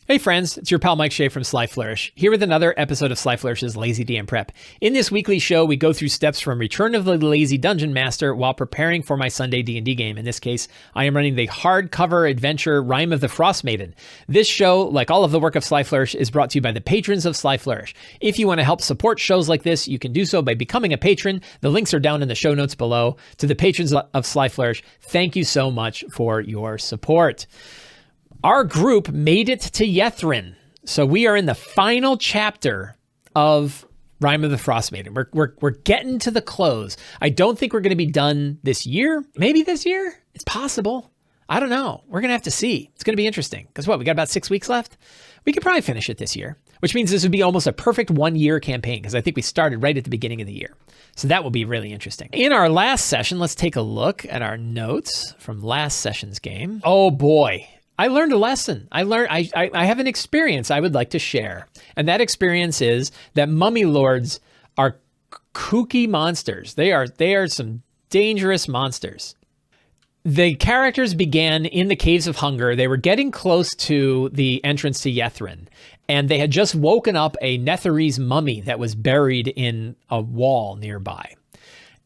Hey friends, it's your pal Mike Shea from Sly Flourish, here with another episode of Sly Flourish's Lazy DM Prep. In this weekly show, we go through steps from Return of the Lazy Dungeon Master while preparing for my Sunday D&D game. In this case, I am running the hardcover adventure Rime of the Frostmaiden. This show, like all of the work of Sly Flourish, is brought to you by the patrons of Sly Flourish. If you want to help support shows like this, you can do so by becoming a patron. The links are down in the show notes below. To the patrons of Sly Flourish, thank you so much for your support. Our group made it to Ythryn. So we are in the final chapter of Rime of the Frostmaiden. We're getting to the close. I don't think we're going to be done this year. Maybe this year? It's possible. I don't know. We're going to have to see. It's going to be interesting. Because what, we got about 6 weeks left? We could probably finish it this year, which means this would be almost a perfect 1 year campaign because I think we started right at the beginning of the year. So that will be really interesting. In our last session, let's take a look at our notes from last session's game. Oh boy. I learned a lesson. I have an experience I would like to share. And that experience is that mummy lords are kooky monsters. They are some dangerous monsters. The characters began in the Caves of Hunger. They were getting close to the entrance to Ythryn, and they had just woken up a Netherese mummy that was buried in a wall nearby.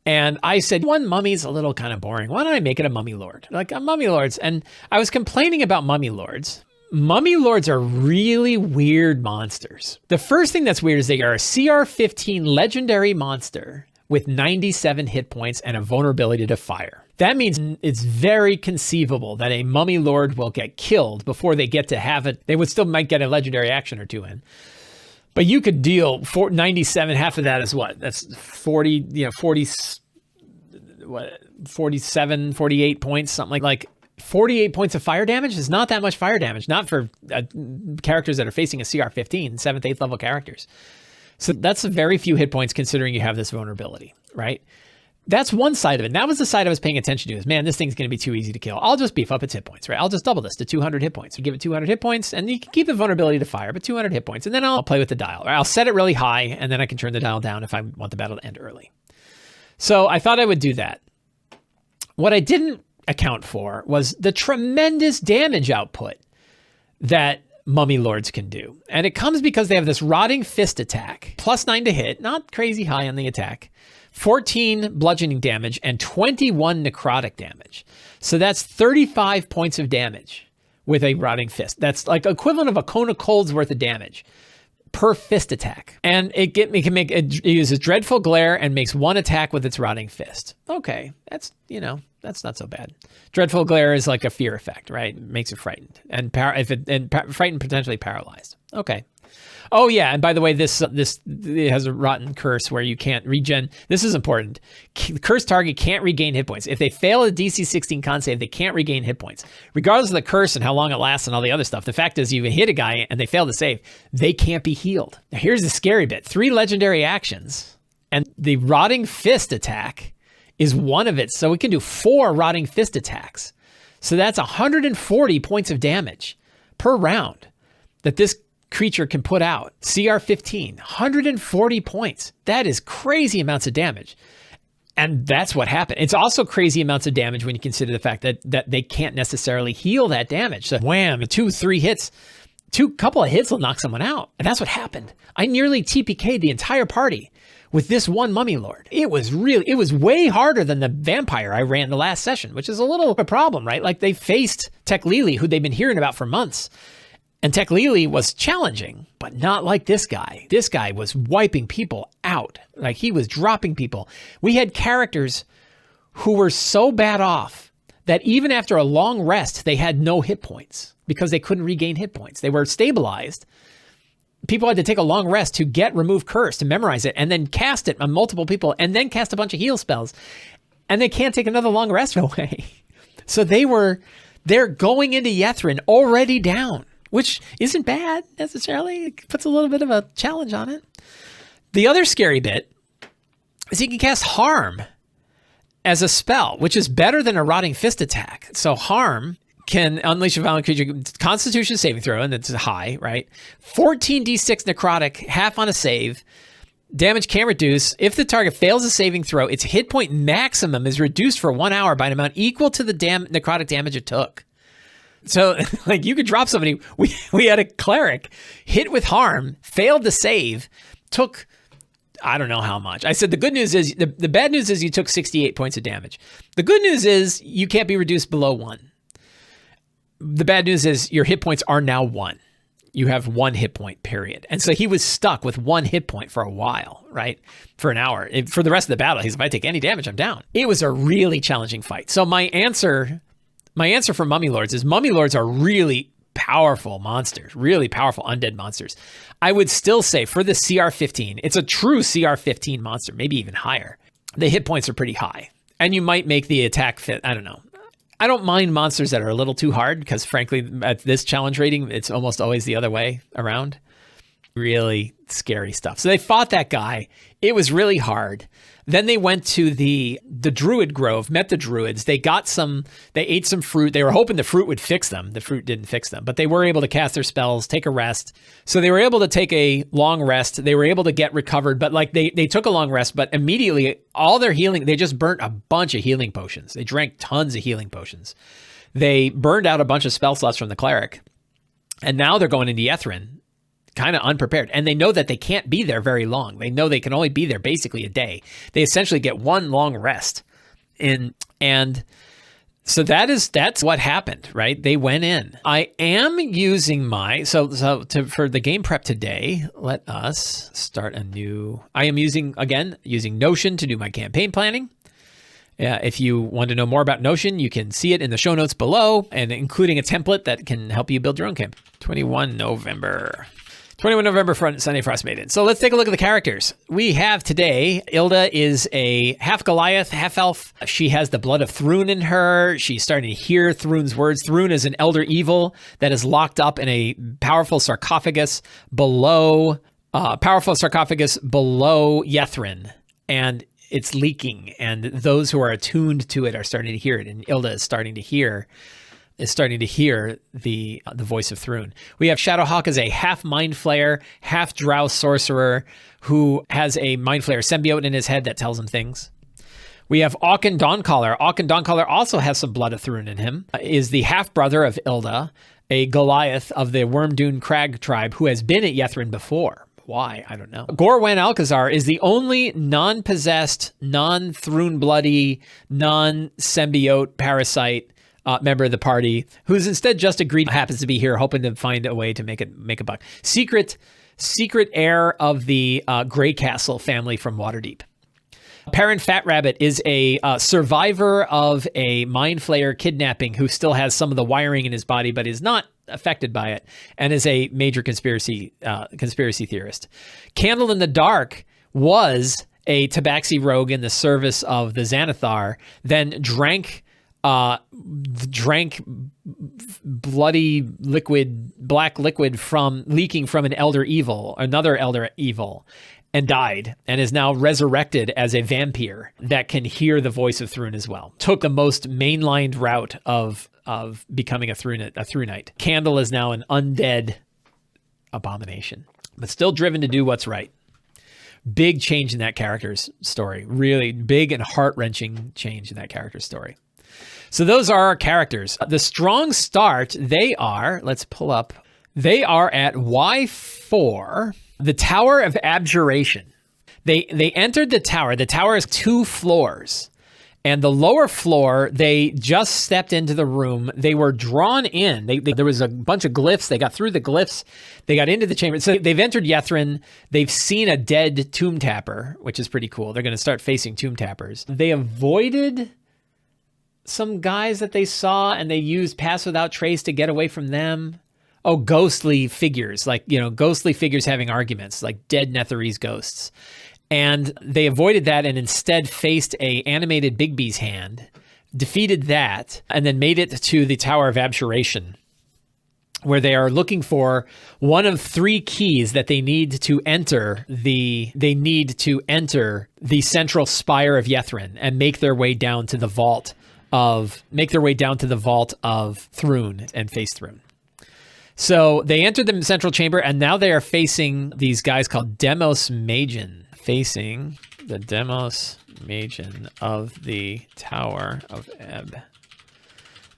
And I said, one mummy's a little kind of boring. Why don't I make it a mummy lord? Like a mummy lords. And I was complaining about mummy lords. Mummy lords are really weird monsters. The first thing that's weird is they are a CR15 legendary monster with 97 hit points and a vulnerability to fire. That means it's very conceivable that a mummy lord will get killed before they get to have it. They would still might get a legendary action or two in. But you could deal 97, half of that is what? That's 40, 47, 48 points, something like 48 points of fire damage is not that much fire damage, not for characters that are facing a CR15, 7th, 8th level characters. So that's very few hit points considering you have this vulnerability, right? That's one side of it. That was the side I was paying attention to is, man, this thing's going to be too easy to kill. I'll just beef up its hit points, right? I'll just double this to 200 hit points. You give it 200 hit points and you can keep the vulnerability to fire, but 200 hit points. And then I'll play with the dial, right? I'll set it really high and then I can turn the dial down if I want the battle to end early. So I thought I would do that. What I didn't account for was the tremendous damage output that mummy lords can do. And it comes because they have this rotting fist attack, +9 to hit, not crazy high on the attack, 14 bludgeoning damage, and 21 necrotic damage. So that's 35 points of damage with a rotting fist. That's like equivalent of a cone of cold's worth of damage per fist attack. And it uses Dreadful Glare and makes one attack with its rotting fist. Okay, that's not so bad. Dreadful Glare is like a fear effect, right? It makes it frightened and frightened, potentially paralyzed. Okay. Oh yeah, and by the way, this it has a rotten curse where you can't regen. This is important. Cursed target can't regain hit points. If they fail a DC 16 con save, they can't regain hit points. Regardless of the curse and how long it lasts and all the other stuff, the fact is you hit a guy and they fail to save, they can't be healed. Now here's the scary bit. 3 legendary actions, and the Rotting Fist attack is one of it. So we can do 4 Rotting Fist attacks. So that's 140 points of damage per round that this creature can put out. CR15, 140 points. That is crazy amounts of damage. And that's what happened. It's also crazy amounts of damage when you consider the fact that they can't necessarily heal that damage. So wham, 2-3 hits, couple of hits will knock someone out. And that's what happened. I nearly TPK'd the entire party with this one mummy lord. It was way harder than the vampire I ran the last session, which is a little of a problem, right? Like they faced Tech Lili, who they've been hearing about for months. And Tech Lili was challenging, but not like this guy. This guy was wiping people out. Like he was dropping people. We had characters who were so bad off that even after a long rest, they had no hit points because they couldn't regain hit points. They were stabilized. People had to take a long rest to get Remove Curse, to memorize it, and then cast it on multiple people, and then cast a bunch of heal spells. And they can't take another long rest away. So they're going into Ythryn already down, which isn't bad necessarily. It puts a little bit of a challenge on it. The other scary bit is you can cast Harm as a spell, which is better than a Rotting Fist attack. So Harm can unleash a violent creature, Constitution saving throw, and it's high, right? 14d6 necrotic, half on a save. Damage can reduce. If the target fails a saving throw, its hit point maximum is reduced for 1 hour by an amount equal to the necrotic damage it took. So like you could drop somebody. We had a cleric hit with harm, failed to save, took I don't know how much. I said the good news is the bad news is you took 68 points of damage. The good news is you can't be reduced below 1. The bad news is your hit points are now 1. You have 1 hit point, period. And so he was stuck with 1 hit point for a while, right? For an hour. For the rest of the battle, he's if I take any damage, I'm down. It was a really challenging fight. So my answer for Mummy Lords is Mummy Lords are really powerful monsters, really powerful undead monsters. I would still say for the CR15, it's a true CR15 monster, maybe even higher. The hit points are pretty high. And you might make the attack fit, I don't know. I don't mind monsters that are a little too hard because frankly, at this challenge rating, it's almost always the other way around. Really scary stuff. So they fought that guy. It was really hard. Then they went to the Druid Grove, met the Druids. They ate some fruit. They were hoping the fruit would fix them. The fruit didn't fix them, but they were able to cast their spells, take a rest. So they were able to take a long rest. They were able to get recovered, but like they took a long rest, but immediately all their healing, they just burnt a bunch of healing potions. They drank tons of healing potions. They burned out a bunch of spell slots from the cleric. And now they're going into Ythryn, kind of unprepared. And they know that they can't be there very long. They know they can only be there basically a day. They essentially get one long rest. And so that's what happened, right? They went in. I am using for the game prep today, let us start I am using Notion to do my campaign planning. If you want to know more about Notion, you can see it in the show notes below, and including a template that can help you build your own camp. 21 November Sunday Frostmaiden. So let's take a look at the characters. We have today, Ilda is a half Goliath, half elf. She has the blood of Thrun in her. She's starting to hear Thrun's words. Thrun is an elder evil that is locked up in a powerful sarcophagus below Ythryn. And it's leaking, and those who are attuned to it are starting to hear it. And Ilda is starting to hear the voice of Thrun. We have Shadowhawk as a half Mind Flayer, half Drow sorcerer who has a Mind Flayer symbiote in his head that tells him things. We have Auken Dawncaller. Auken Dawncaller also has some blood of Thrun in him, is the half-brother of Ilda, a Goliath of the Wormdune Crag tribe who has been at Ythryn before. Why? I don't know. Gorwen Alcazar is the only non-possessed, non-Thrun bloody, non-symbiote parasite member of the party who's instead just agreed, happens to be here, hoping to find a way to make a buck. Secret heir of the Grey Castle family from Waterdeep. Perrin Fat Rabbit is a survivor of a Mind Flayer kidnapping who still has some of the wiring in his body, but is not affected by it, and is a major conspiracy theorist. Candle in the Dark was a Tabaxi rogue in the service of the Xanathar, then drank bloody black liquid leaking from another elder evil, and died, and is now resurrected as a vampire that can hear the voice of Thrun as well. Took the most mainlined route of becoming a Thrunite. Candle is now an undead abomination, but still driven to do what's right. Big change in that character's story. Really big and heart-wrenching change in that character's story. So those are our characters. The strong start, they are at Y4, the Tower of Abjuration. They entered the tower. The tower is 2 floors. And the lower floor, they just stepped into the room. They were drawn in. There was a bunch of glyphs. They got through the glyphs. They got into the chamber. So they've entered Ythryn. They've seen a dead tomb tapper, which is pretty cool. They're going to start facing tomb tappers. They avoided some guys that they saw, and they used Pass Without Trace to get away from them. Oh, ghostly figures, ghostly figures having arguments, like dead Netherese ghosts. And they avoided that and instead faced a animated Bigby's hand, defeated that, and then made it to the Tower of Abjuration, where they are looking for one of 3 keys that they need to enter the central spire of Ythryn and make their way down to the vault of Thrun and face Thrun. So they entered the central chamber, and now they are facing these guys called Demos Magen. Facing the Demos Magen of the Tower of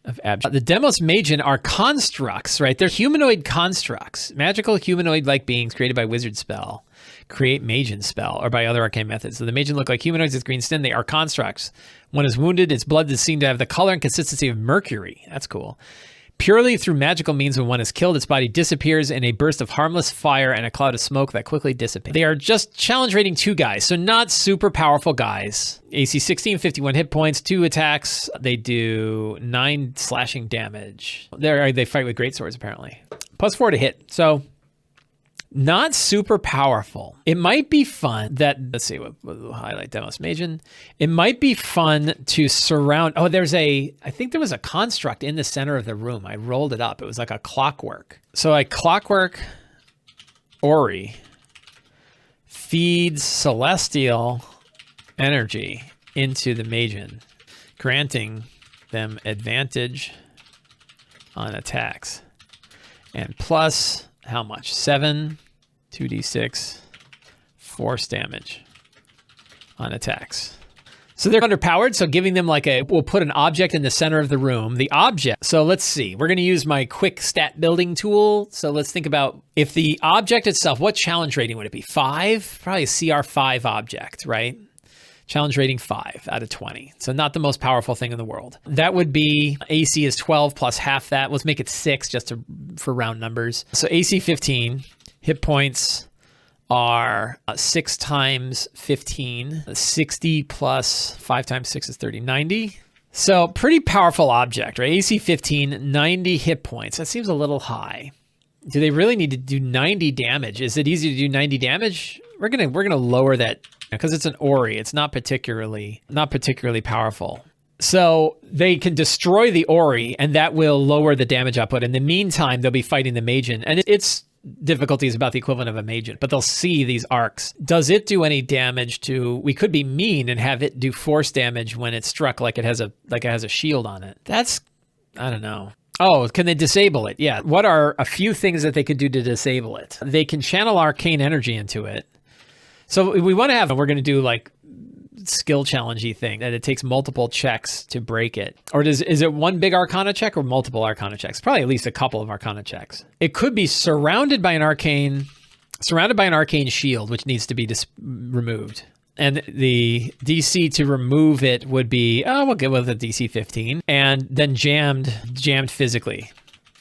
of abject. The Demos Magen are constructs, right? They're humanoid constructs, magical humanoid-like beings created by wizard spell, create Magen spell, or by other arcane methods. So the Magen look like humanoids with green skin. They are constructs. One is wounded. Its blood is seen to have the color and consistency of mercury. That's cool. Purely through magical means, when one is killed, its body disappears in a burst of harmless fire and a cloud of smoke that quickly dissipates. They are just challenge rating 2 guys, so not super powerful guys. AC 16, 51 hit points, 2 attacks. They do 9 slashing damage. They fight with great swords, apparently. Plus 4 to hit, so not super powerful. It might be fun that, let's see, we'll highlight Demos Magen. It might be fun to surround, I think there was a construct in the center of the room. I rolled it up. It was like a clockwork. So a clockwork Ori feeds celestial energy into the Magen, granting them advantage on attacks. And plus, how much? 7, 2d6, force damage on attacks. So they're underpowered, so giving them we'll put an object in the center of the room. The object, so let's see, we're gonna use my quick stat building tool. So let's think about if the object itself, what challenge rating would it be? 5? Probably a CR 5 object, right? Challenge rating 5 out of 20. So not the most powerful thing in the world. That would be, AC is 12 plus half that. Let's make it 6 just for round numbers. So AC 15, hit points are 6 times 15, 60 plus 5 times 6 is 30, 90. So pretty powerful object, right? AC 15, 90 hit points. That seems a little high. Do they really need to do 90 damage? Is it easy to do 90 damage? We're gonna lower that because it's an Ori. It's not particularly powerful. So they can destroy the Ori, and that will lower the damage output. In the meantime, they'll be fighting the Magen, and its difficulty is about the equivalent of a Magen, but they'll see these arcs. Does it do any damage to? We could be mean and have it do force damage when it's struck, like it has a shield on it. That's, I don't know. Oh, can they disable it? Yeah. What are a few things that they could do to disable it? They can channel arcane energy into it. So we want to have, we're going to do like skill challengey thing that it takes multiple checks to break it. Or is it one big Arcana check or multiple Arcana checks? Probably at least a couple of Arcana checks. It could be surrounded by an arcane shield, which needs to be removed. And the DC to remove it would be, we'll go with a DC 15. And then jammed physically,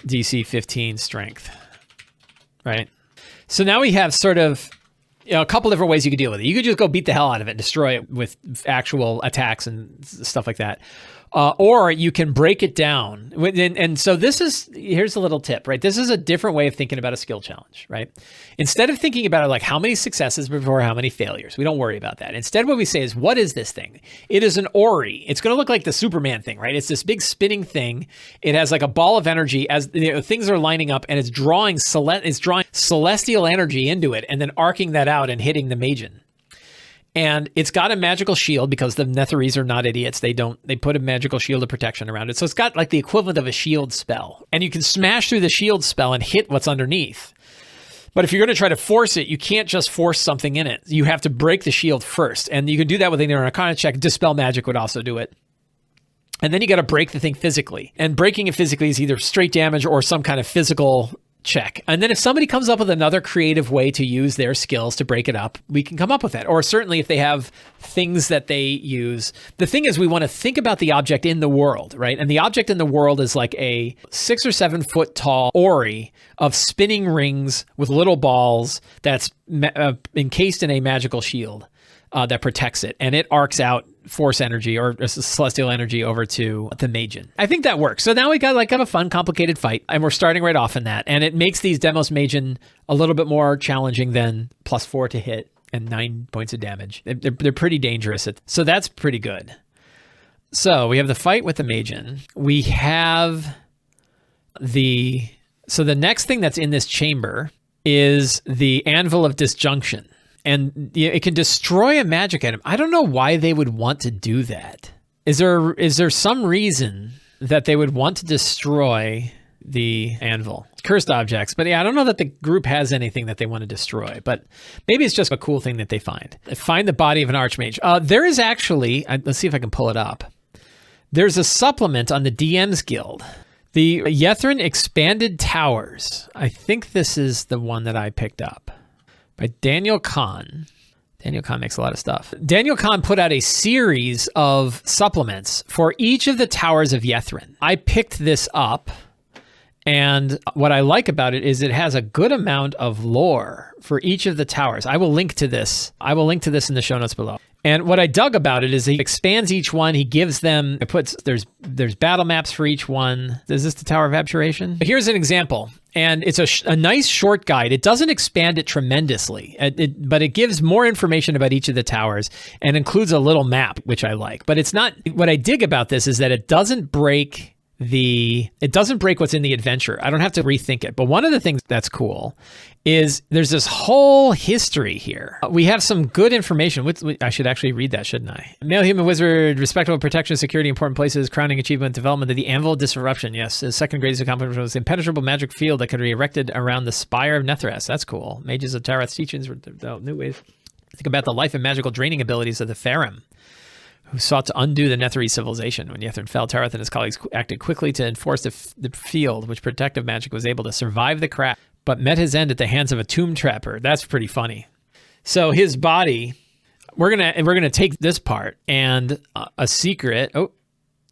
DC 15 strength, right? So now we have sort of, a couple different ways you could deal with it. You could just go beat the hell out of it and destroy it with actual attacks and stuff like that. Or you can break it down. And so here's a little tip, right? This is a different way of thinking about a skill challenge, right? Instead of thinking about it like how many successes before how many failures, we don't worry about that. Instead, what we say is, what is this thing? It is an Ori. It's going to look like the Superman thing, right? It's this big spinning thing. It has like a ball of energy as things are lining up, and it's drawing celestial energy into it and then arcing that out and hitting the Magen. And it's got a magical shield because the Netherese are not idiots. They put a magical shield of protection around it. So it's got like the equivalent of a shield spell. And you can smash through the shield spell and hit what's underneath. But if you're going to try to force it, you can't just force something in it. You have to break the shield first. And you can do that with an Arcana check. Dispel Magic would also do it. And then you got to break the thing physically. And breaking it physically is either straight damage or some kind of physical check. And then if somebody comes up with another creative way to use their skills to break it up, we can come up with that. Or certainly if they have things that they use. The thing is, we want to think about the object in the world, right? And the object in the world is like a 6 or 7 foot tall Ori of spinning rings with little balls that's encased in a magical shield that protects it. And it arcs out force energy or celestial energy over to the Magen. I think that works. So now we got like a fun, complicated fight, and we're starting right off in that. And it makes these Demos Magen a little bit more challenging than +4 to hit and 9 points of damage. They're pretty dangerous. So that's pretty good. So we have the fight with the Magen. We have so the next thing that's in this chamber is the Anvil of Disjunction. And it can destroy a magic item. I don't know why they would want to do that. Is there some reason that they would want to destroy the anvil? Cursed objects. But yeah, I don't know that the group has anything that they want to destroy. But maybe it's just a cool thing that they find. Find the body of an archmage. There is actually, let's see if I can pull it up. There's a supplement on the DM's Guild. The Ythryn Expanded Towers. I think this is the one that I picked up by Daniel Kahn. Daniel Kahn makes a lot of stuff. Daniel Kahn put out a series of supplements for each of the towers of Ythryn. I picked this up, and what I like about it is it has a good amount of lore for each of the towers. I will link to this. I will link to this in the show notes below. And what I dug about it is he expands each one. He gives them, there's battle maps for each one. Is this the Tower of Abjuration? Here's an example. And it's a nice short guide. It doesn't expand it tremendously, but it gives more information about each of the towers and includes a little map, which I like. But it's not, what I dig about this is that it doesn't break what's in the adventure. I don't have to rethink it. But one of the things that's cool is there's this whole history here. We have some good information. I should actually read that, shouldn't I? Male human wizard, respectable protection, security, important places, crowning achievement, development of the Anvil Disruption. Yes, his second greatest accomplishment was the impenetrable magic field that could be erected around the Spire of Nethras. That's cool. Mages of Tarath's teachings were new ways. Think about the life and magical draining abilities of the Farum, who sought to undo the Netherese civilization. When Ythryn fell, Tarath and his colleagues acted quickly to enforce the field, which protective magic was able to survive the crash, but met his end at the hands of a tomb trapper. That's pretty funny. So his body, we're gonna take this part and a secret. Oh,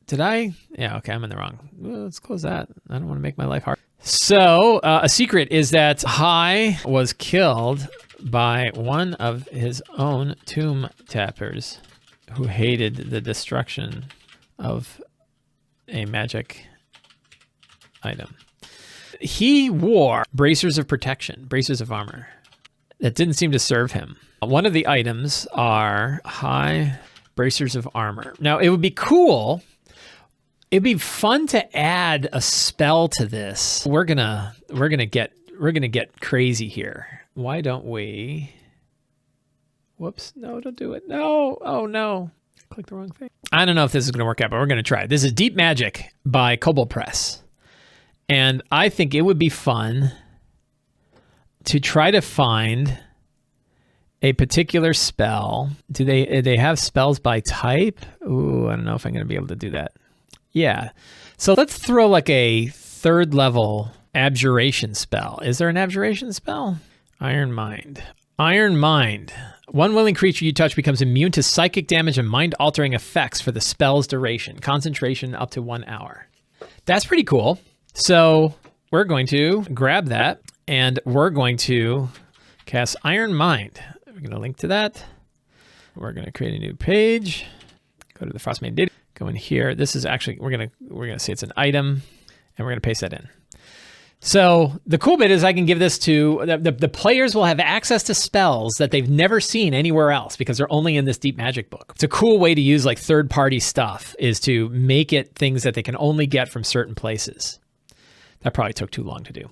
did I? Yeah, okay, I'm in the wrong. Well, let's close that. I don't want to make my life hard. So a secret is that High was killed by one of his own tomb tappers, who hated the destruction of a magic item. He wore bracers of protection, bracers of armor, that didn't seem to serve him. One of the items are high bracers of armor. Now, it would be cool. It'd be fun to add a spell to this. We're gonna get crazy here. Why don't we? Whoops, no, don't do it. No, oh no. Click the wrong thing. I don't know if this is gonna work out, but we're gonna try. This is Deep Magic by Kobold Press. And I think it would be fun to try to find a particular spell. Do they have spells by type? Ooh, I don't know if I'm gonna be able to do that. Yeah, so let's throw like a 3rd level abjuration spell. Is there an abjuration spell? Iron Mind. Iron Mind. One willing creature you touch becomes immune to psychic damage and mind-altering effects for the spell's duration. Concentration up to 1 hour. That's pretty cool. So we're going to grab that and we're going to cast Iron Mind. We're going to link to that. We're going to create a new page. Go to the Frostmaiden D&D. Go in here. This is actually, we're going to say it's an item and we're going to paste that in. So the cool bit is I can give this to, the players will have access to spells that they've never seen anywhere else because they're only in this Deep Magic book. It's a cool way to use like third-party stuff, is to make it things that they can only get from certain places. That probably took too long to do.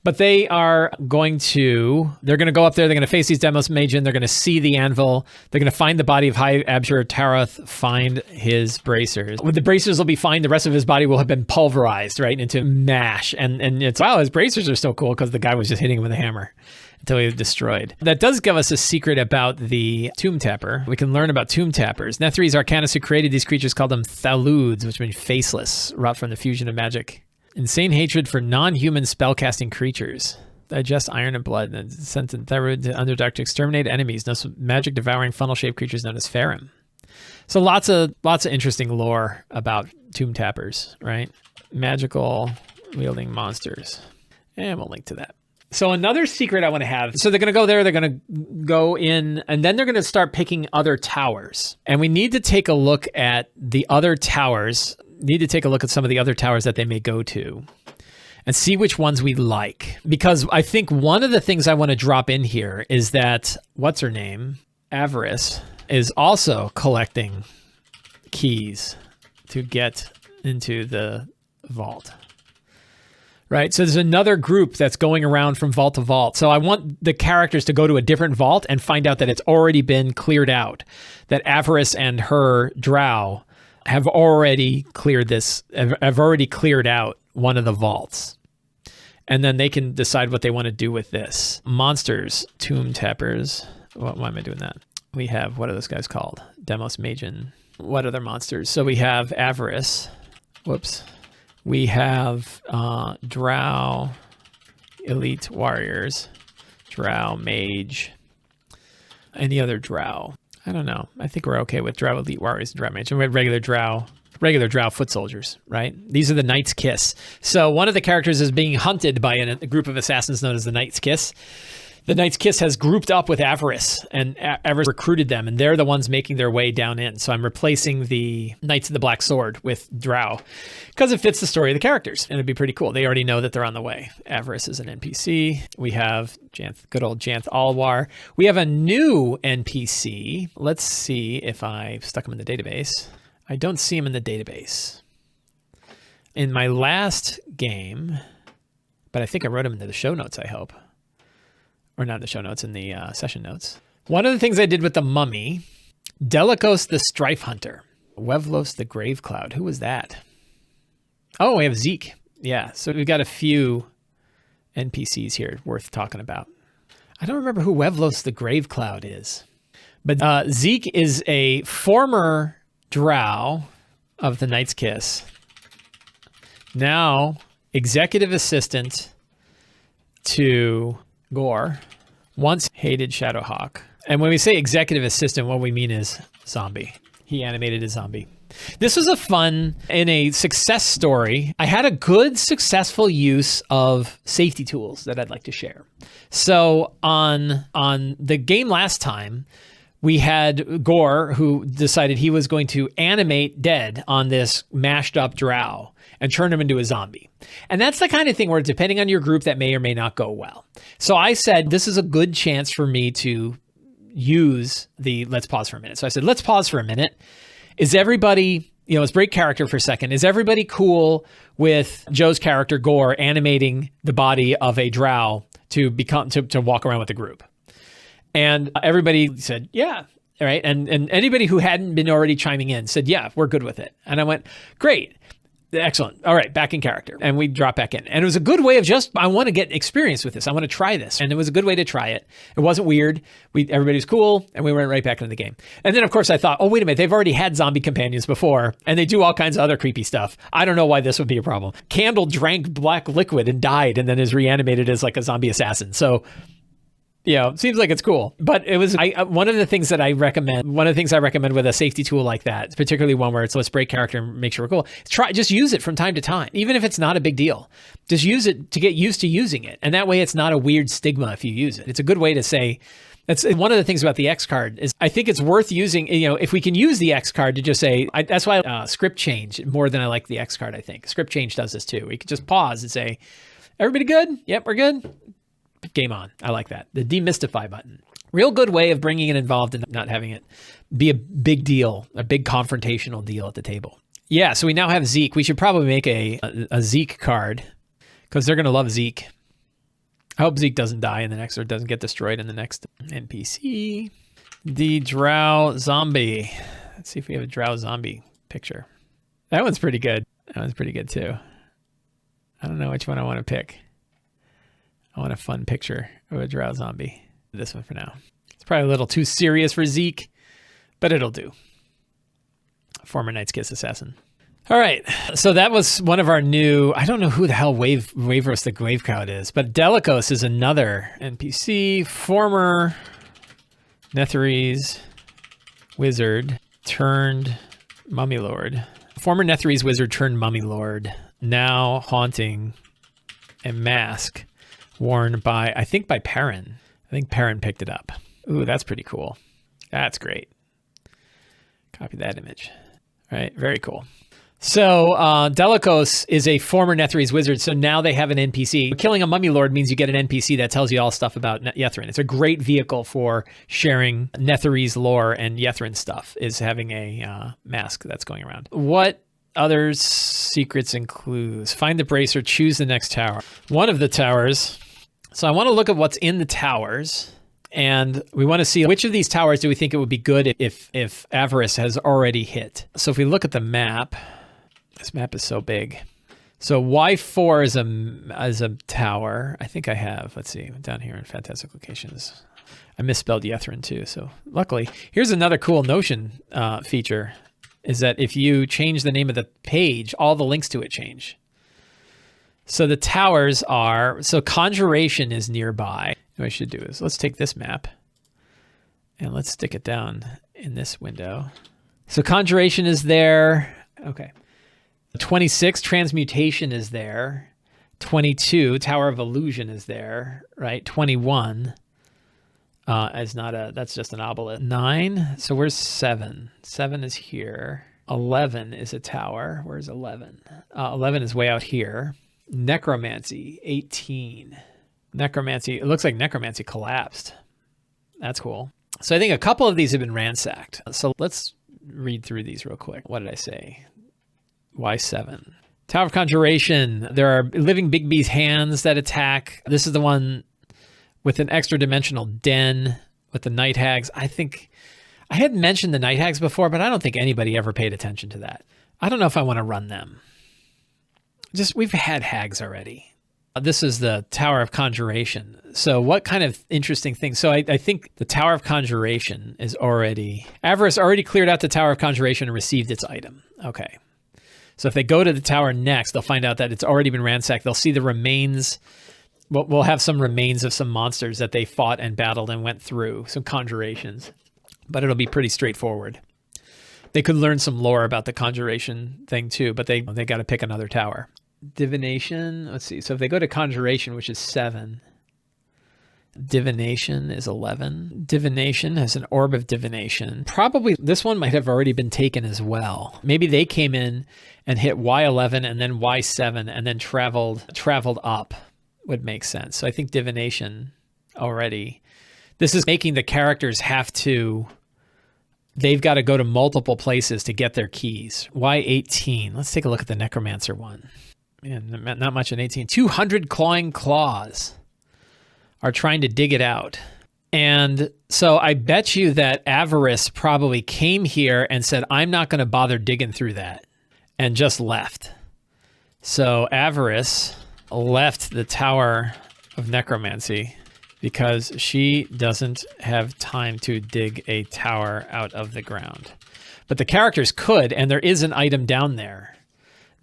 But they're going to go up there, they're going to face these Demos Magen, they're going to see the anvil, they're going to find the body of High Abjure Tarath, find his bracers. With the bracers will be fine, the rest of his body will have been pulverized, right, into mash. And it's, wow, his bracers are so cool because the guy was just hitting him with a hammer until he was destroyed. That does give us a secret about the Tomb Tapper. We can learn about Tomb Tappers. Netherese Arcanists who created these creatures called them Thaluds, which means faceless, wrought from the fusion of magic. Insane hatred for non-human spellcasting creatures. Digest iron and blood, and sent in Therud to Underdark to exterminate enemies. No magic devouring funnel-shaped creatures known as Farum. So lots of interesting lore about Tomb Tappers, right? Magical wielding monsters. And we'll link to that. So another secret I want to have. So they're going to go there, they're going to go in, and then they're going to start picking other towers. And we need to take a look at the other towers. Need to take a look at some of the other towers that they may go to and see which ones we like. Because I think one of the things I want to drop in here is that, what's her name? Avarice is also collecting keys to get into the vault. Right, so there's another group that's going around from vault to vault. So I want the characters to go to a different vault and find out that it's already been cleared out. That Avarice and her drow have already cleared out one of the vaults. And then they can decide what they want to do with this. Monsters, Tomb Tappers. Why am I doing that? We have, what are those guys called? Demos Magen. What other monsters? So we have Avarice. Whoops. We have Drow, Elite Warriors, Drow Mage. Any other Drow? I don't know. I think we're okay with Drow Elite Warriors and Drow Mage. And we have regular Drow foot soldiers, right? These are the Knight's Kiss. So one of the characters is being hunted by a group of assassins known as the Knight's Kiss. The Knight's Kiss has grouped up with Avarice, and Avarice recruited them, and they're the ones making their way down in. So I'm replacing the Knights of the Black Sword with Drow, because it fits the story of the characters, and it'd be pretty cool. They already know that they're on the way. Avarice is an NPC. We have good old Janth Alwar. We have a new NPC. Let's see if I stuck him in the database. I don't see him in the database. In my last game, but I think I wrote him into the show notes, I hope. Or not the show notes, in the session notes. One of the things I did with the mummy, Delicos the Strife Hunter, Wevlos the Grave Cloud. Who was that? Oh, we have Zeke. Yeah, so we've got a few NPCs here worth talking about. I don't remember who Wevlos the Grave Cloud is. But Zeke is a former Drow of the Knight's Kiss. Now, executive assistant to Gore, once hated Shadowhawk. And when we say executive assistant, what we mean is zombie. He animated a zombie. This was a fun, in a success story, I had a good, successful use of safety tools that I'd like to share. So on the game last time, we had Gore, who decided he was going to animate dead on this mashed up drow and turn him into a zombie. And that's the kind of thing where, depending on your group, that may or may not go well. So I said, this is a good chance for me to use the let's pause for a minute. So I said, let's pause for a minute. Is everybody, let's break character for a second. Is everybody cool with Joe's character, Gore, animating the body of a drow to walk around with the group? And everybody said, yeah. All right. And anybody who hadn't been already chiming in said, yeah, we're good with it. And I went, great. Excellent. All right, back in character. And we drop back in. And it was a good way of I want to get experience with this. I want to try this. And it was a good way to try it. It wasn't weird. Everybody was cool. And we went right back into the game. And then, of course, I thought, oh, wait a minute. They've already had zombie companions before. And they do all kinds of other creepy stuff. I don't know why this would be a problem. Candle drank black liquid and died and then is reanimated as like a zombie assassin. So, it seems like it's cool. But it was one of the things I recommend with a safety tool like that, particularly one where it's let's break character and make sure we're cool. Just use it from time to time, even if it's not a big deal. Just use it to get used to using it. And that way it's not a weird stigma if you use it. It's a good way to say, that's one of the things about the X card is I think it's worth using, if we can use the X card to just say, that's why script change more than I like the X card, I think. Script change does this too. We could just pause and say, everybody good? Yep, we're good. Game on. I like that. The demystify button. Real good way of bringing it involved and not having it be a big deal, a big confrontational deal at the table. Yeah, so we now have Zeke. We should probably make a Zeke card because they're going to love Zeke. I hope Zeke doesn't die in the next or doesn't get destroyed in the next NPC. The Drow Zombie. Let's see if we have a Drow Zombie picture. That one's pretty good. That one's pretty good too. I don't know which one I want to pick. I want a fun picture of a Drow Zombie. This one for now. It's probably a little too serious for Zeke, but it'll do. Former Knight's Kiss assassin. All right, so that was one of our new, I don't know who the hell Wavros the Grave Cloud is, but Delicos is another NPC, former Netherese wizard turned mummy lord. Former Netherese wizard turned mummy lord, now haunting a mask worn by, I think by Perrin. I think Perrin picked it up. Ooh, that's pretty cool. That's great. Copy that image. All right, very cool. So Delicos is a former Netherese wizard, so now they have an NPC. Killing a mummy lord means you get an NPC that tells you all stuff about Ythryn. It's a great vehicle for sharing Netherese lore and Ythryn stuff, is having a mask that's going around. What other secrets and clues? Find the bracer, choose the next tower. One of the towers. So I want to look at what's in the towers, and we want to see which of these towers do we think it would be good if Avarice has already hit. So if we look at the map, this map is so big. So Y4 is a tower. I think I have, let's see, down here in Fantastic Locations. I misspelled Ythryn too, so luckily. Here's another cool Notion feature. is that if you change the name of the page, all the links to it change. So the towers are, so Conjuration is nearby. What I should do is, let's take this map and let's stick it down in this window. So Conjuration is there. Okay. 26, Transmutation is there. 22, Tower of Illusion is there, right? 21 is not a, that's just an obelisk. 9, so where's 7? 7 is here. 11 is a tower. Where's 11? 11 is way out here. Necromancy, 18. Necromancy, it looks like Necromancy collapsed. That's cool. So I think a couple of these have been ransacked. So let's read through these real quick. What did I say? Y7. Tower of Conjuration. There are living Big B's hands that attack. This is the one with an extra dimensional den with the night hags. I think I had mentioned the night hags before, but I don't think anybody ever paid attention to that. I don't know if I want to run them. Just, we've had hags already. This is the Tower of Conjuration. So what kind of interesting things? So I think the Tower of Conjuration is already, Avarice already cleared out the Tower of Conjuration and received its item. Okay. So if they go to the tower next, they'll find out that it's already been ransacked. They'll see the remains. We'll have some remains of some monsters that they fought and battled and went through, some conjurations. But it'll be pretty straightforward. They could learn some lore about the conjuration thing too, but they got to pick another tower. Divination, let's see. So if they go to Conjuration, which is 7, Divination is 11. Divination has an Orb of Divination. Probably this one might have already been taken as well. Maybe they came in and hit Y11 and then Y7 and then traveled up. Would make sense. So I think Divination already. This is making the characters have to, they've got to go to multiple places to get their keys. Y18. Let's take a look at the Necromancer one. Man, not much in 18. 200 clawing claws are trying to dig it out. And so I bet you that Avarice probably came here and said, I'm not going to bother digging through that, and just left. So Avarice left the Tower of Necromancy because she doesn't have time to dig a tower out of the ground. But the characters could, and there is an item down there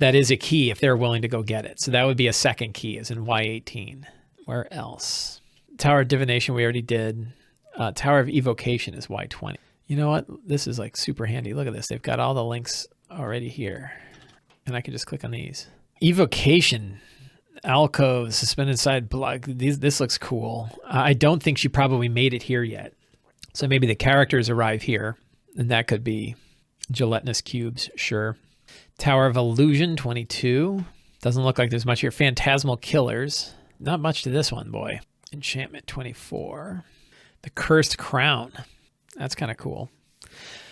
that is a key if they're willing to go get it. So that would be a second key, as in Y18. Where else? Tower of Divination we already did. Tower of Evocation is Y20. You know what? This is like super handy. Look at this. They've got all the links already here. And I can just click on these. Evocation. Alcove, suspended side block. This looks cool. I don't think she probably made it here yet. So maybe the characters arrive here. And that could be gelatinous cubes, sure. Tower of Illusion, 22. Doesn't look like there's much here. Phantasmal Killers. Not much to this one, boy. Enchantment, 24. The Cursed Crown. That's kind of cool.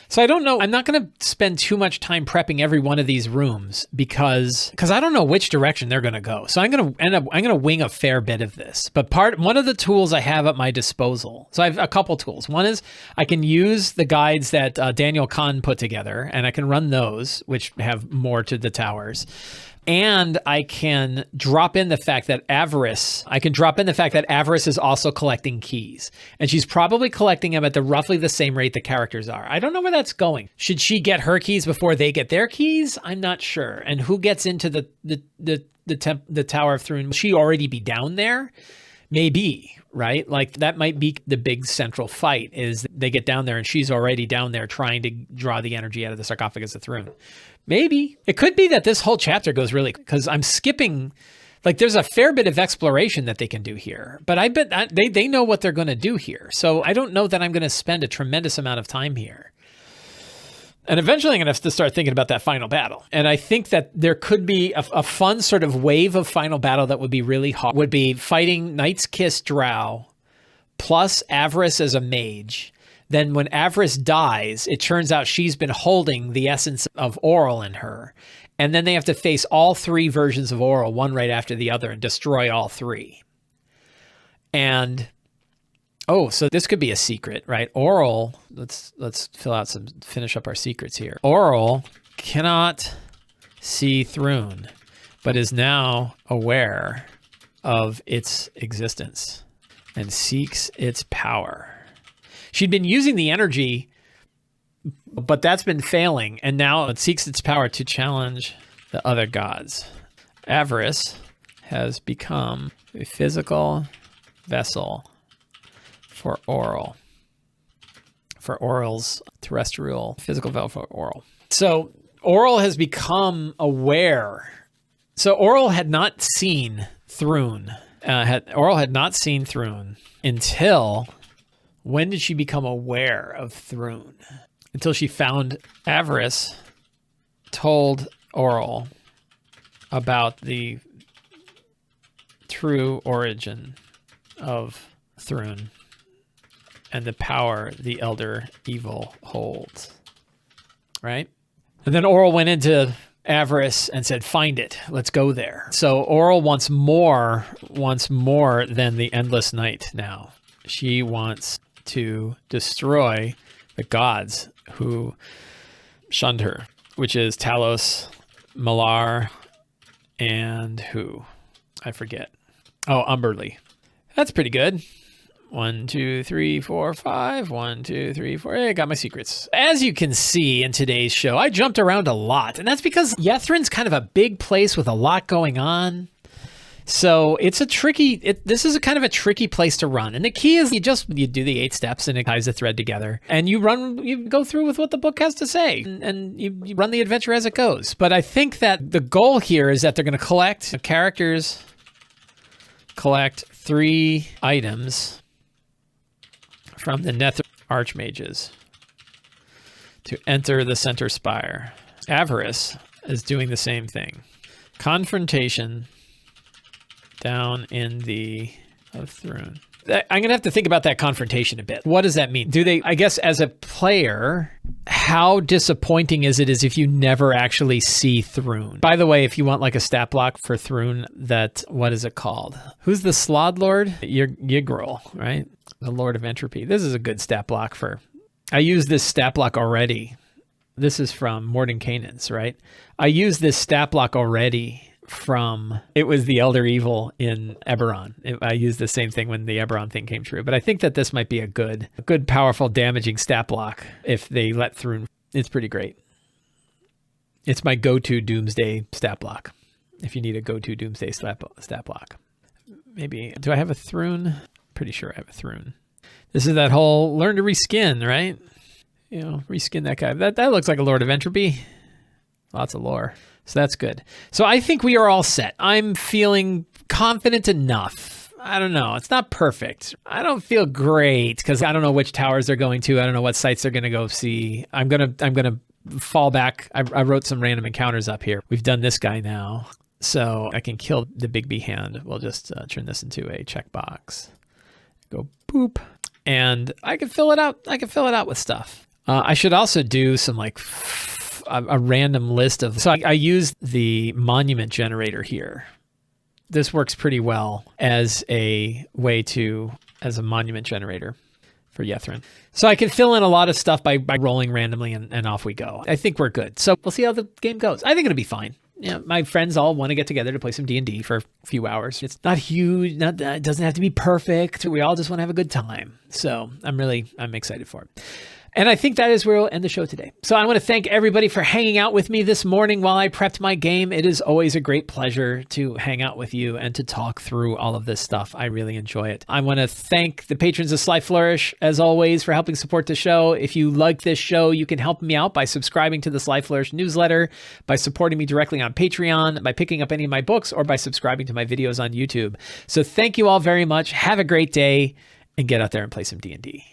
So I don't know. I'm not going to spend too much time prepping every one of these rooms because I don't know which direction they're going to go. So I'm going to wing a fair bit of this. But one of the tools I have at my disposal. So I have a couple tools. One is I can use the guides that Daniel Kahn put together, and I can run those, which have more to the towers. And I can drop in the fact that Avarice is also collecting keys. And she's probably collecting them at roughly the same rate the characters are. I don't know where that's going. Should she get her keys before they get their keys? I'm not sure. And who gets into the Tower of Ythryn? Will she already be down there? Maybe, right? Like that might be the big central fight, is they get down there and she's already down there trying to draw the energy out of the sarcophagus of Ythryn. Maybe. It could be that this whole chapter goes really, because I'm skipping, like there's a fair bit of exploration that they can do here, but I bet they know what they're going to do here. So I don't know that I'm going to spend a tremendous amount of time here. And eventually I'm going to have to start thinking about that final battle. And I think that there could be a fun sort of wave of final battle that would be really hard. Would be fighting Knight's Kiss Drow plus Avarice as a mage. Then when Avarice dies, it turns out she's been holding the essence of Oral in her. And then they have to face all 3 versions of Oral, one right after the other, and destroy all 3. And, oh, so this could be a secret, right? Oral, let's finish up our secrets here. Oral cannot see Ythryn, but is now aware of its existence and seeks its power. She'd been using the energy But that's been failing, and now it seeks its power to challenge the other gods. Avarice has become a physical vessel for Oral. For Oral's terrestrial physical vessel for Oral. So Oral has become aware. So Oral had not seen Thrun. Oral had not seen Thrun until, when did she become aware of Thrun? Until she found Avarice told Oral about the true origin of Thrun and the power the Elder Evil holds, right? And then Oral went into Avarice and said, find it, let's go there. So Oral wants more than the Endless Night now. She wants to destroy the gods who shunned her, which is Talos, Malar, and who? I forget. Oh, Umberly. That's pretty good. 1, 2, 3, 4, 5. 1, 2, 3, 4. Hey, I got my secrets. As you can see in today's show, I jumped around a lot, and that's because Ythryn's kind of a big place with a lot going on. So it's a tricky, this is a kind of a tricky place to run. And the key is you do the 8 steps and it ties the thread together. And you go through with what the book has to say. And you run the adventure as it goes. But I think that the goal here is that they're going to collect characters, collect 3 items from the Nether Archmages to enter the center spire. Avarice is doing the same thing. Confrontation down in the Thrun. I'm going to have to think about that confrontation a bit. What does that mean? I guess as a player, how disappointing is it if you never actually see Thrun? By the way, if you want like a stat block for Thrun, what is it called? Who's the Slod Lord? Yggdrasil, right? The Lord of Entropy. This is a good stat block I use this stat block already. This is from Mordenkainen's, right? I use this stat block already it was the Elder Evil in Eberron. I used the same thing when the Eberron thing came true, but I think that this might be a good, powerful, damaging stat block if they let through. It's pretty great. It's my go-to Doomsday stat block. If you need a go-to Doomsday stat block. Maybe, do I have a Thrun? Pretty sure I have a Thrun. This is that whole learn to reskin, right? Reskin that guy. That looks like a Lord of Entropy. Lots of lore. So that's good. So I think we are all set. I'm feeling confident enough. I don't know. It's not perfect. I don't feel great because I don't know which towers they're going to. I don't know what sites they're going to go see. I'm gonna fall back. I wrote some random encounters up here. We've done this guy now, so I can kill the Big B hand. We'll just turn this into a checkbox. Go boop, and I can fill it out. I can fill it out with stuff. I should also do some a random list of, so I use the monument generator here. This works pretty well as a monument generator for Ythryn. So I can fill in a lot of stuff by rolling randomly and off we go. I think we're good. So we'll see how the game goes. I think it'll be fine. My friends all want to get together to play some D&D for a few hours. It's not huge. It doesn't have to be perfect. We all just want to have a good time. So I'm excited for it. And I think that is where we'll end the show today. So I want to thank everybody for hanging out with me this morning while I prepped my game. It is always a great pleasure to hang out with you and to talk through all of this stuff. I really enjoy it. I want to thank the patrons of Sly Flourish, as always, for helping support the show. If you like this show, you can help me out by subscribing to the Sly Flourish newsletter, by supporting me directly on Patreon, by picking up any of my books, or by subscribing to my videos on YouTube. So thank you all very much. Have a great day, and get out there and play some D&D.